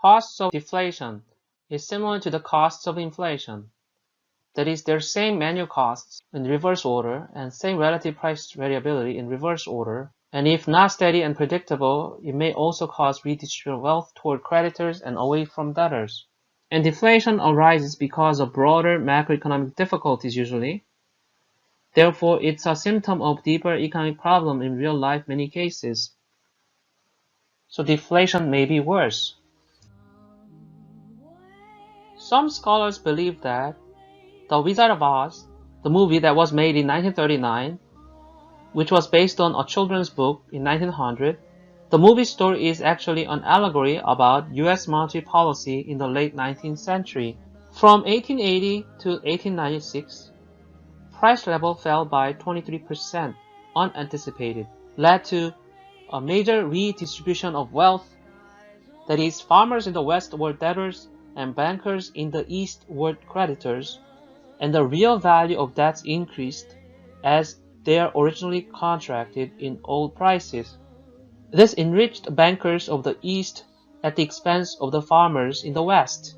Costs of deflation is similar to the costs of inflation. That is, their same manual costs in reverse order and same relative price variability in reverse order. And if not steady and predictable, it may also cause redistribution of wealth toward creditors and away from debtors. And deflation arises because of broader macroeconomic difficulties usually. Therefore, it's a symptom of deeper economic problem in real life many cases. So deflation may be worse. Some scholars believe that The Wizard of Oz, the movie that was made in 1939, which was based on a children's book in 1900, the movie story is actually an allegory about US monetary policy in the late 19th century. From 1880 to 1896, price level fell by 23%, unanticipated, led to a major redistribution of wealth. That is, farmers in the West were debtors and bankers in the East were creditors, and the real value of debts increased as they are originally contracted in old prices. This enriched bankers of the East at the expense of the farmers in the West.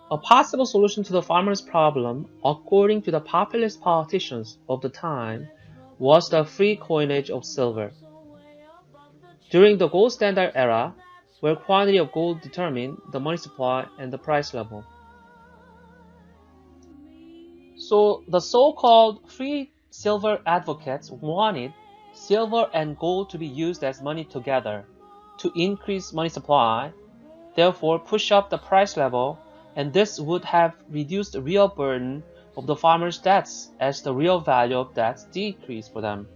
A possible solution to the farmers' problem, according to the populist politicians of the time, was the free coinage of silver. During the gold standard era, where quantity of gold determined the money supply and the price level. So the so-called free silver advocates wanted silver and gold to be used as money together to increase money supply, therefore push up the price level, and this would have reduced the real burden of the farmers' debts as the real value of debts decreased for them.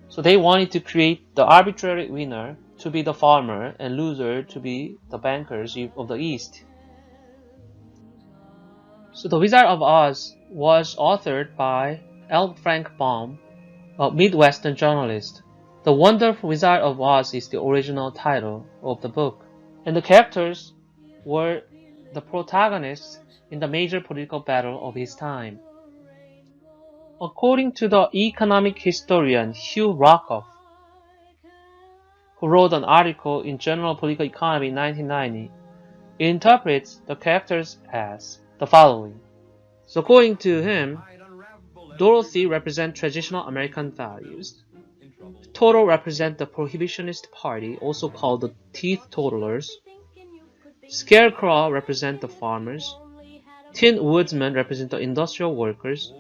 So they wanted to create the arbitrary winner to be the farmer and loser to be the bankers of the East. So The Wizard of Oz was authored by L. Frank Baum, a Midwestern journalist. The Wonderful Wizard of Oz is the original title of the book, and the characters were the protagonists in the major political battle of his time. According to the economic historian Hugh Rockoff, who wrote an article in General Political Economy in 1990, it interprets the characters as the following. So according to him, Dorothy represents traditional American values. Toto represents the Prohibitionist Party, also called the Teeth Totalers. Scarecrow represents the farmers. Tin Woodsman represents the industrial workers.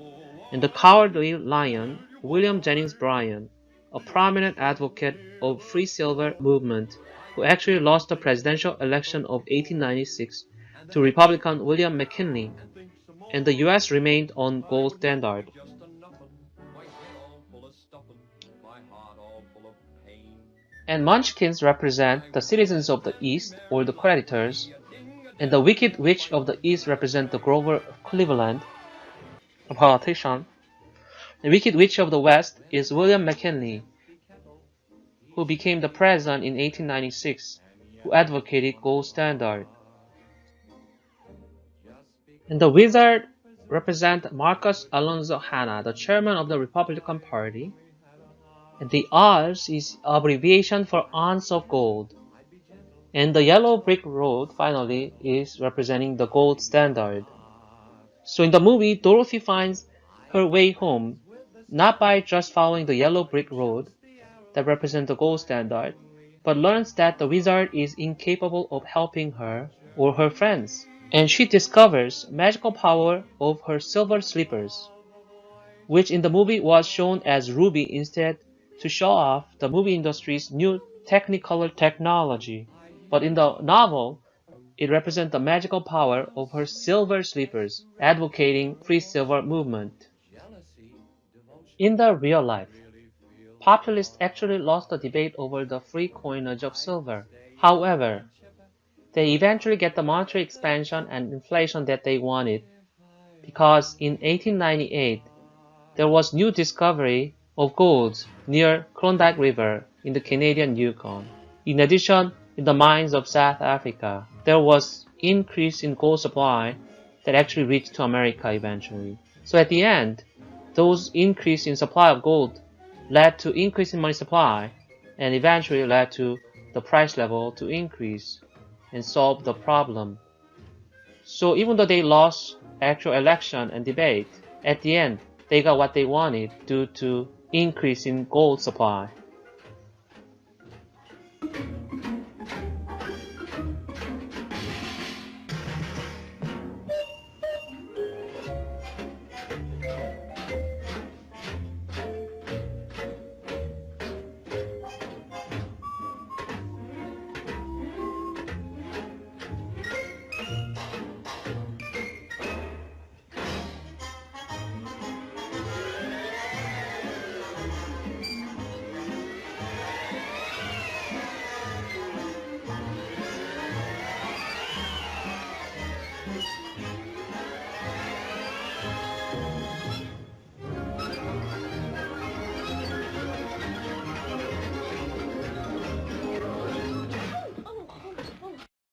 And the Cowardly Lion, William Jennings Bryan, a prominent advocate of free silver movement, who actually lost the presidential election of 1896 to Republican William McKinley, and the US remained on gold standard. And Munchkins represent the citizens of the East, or the creditors, and the Wicked Witch of the East represent the Grover Cleveland, a politician. The Wicked Witch of the West is William McKinley, who became the president in 1896, who advocated gold standard. And the Wizard represent Marcus Alonzo Hanna, the chairman of the Republican Party. And the Oz is abbreviation for ounce of gold. And the yellow brick road, finally, is representing the gold standard. So in the movie, Dorothy finds her way home, not by just following the yellow brick road that represents the gold standard, but learns that the wizard is incapable of helping her or her friends. And she discovers magical power of her silver slippers, which in the movie was shown as ruby instead to show off the movie industry's new Technicolor technology. But in the novel, it represents the magical power of her silver slippers, advocating free silver movement. In the real life, populists actually lost the debate over the free coinage of silver. However, they eventually get the monetary expansion and inflation that they wanted, because in 1898, there was new discovery of gold near Klondike River in the Canadian Yukon. In addition, in the mines of South Africa, there was increase in gold supply that actually reached to America eventually. So at the end, those increase in supply of gold led to increase in money supply, and eventually led to the price level to increase and solve the problem. So even though they lost actual election and debate, at the end they got what they wanted due to increase in gold supply.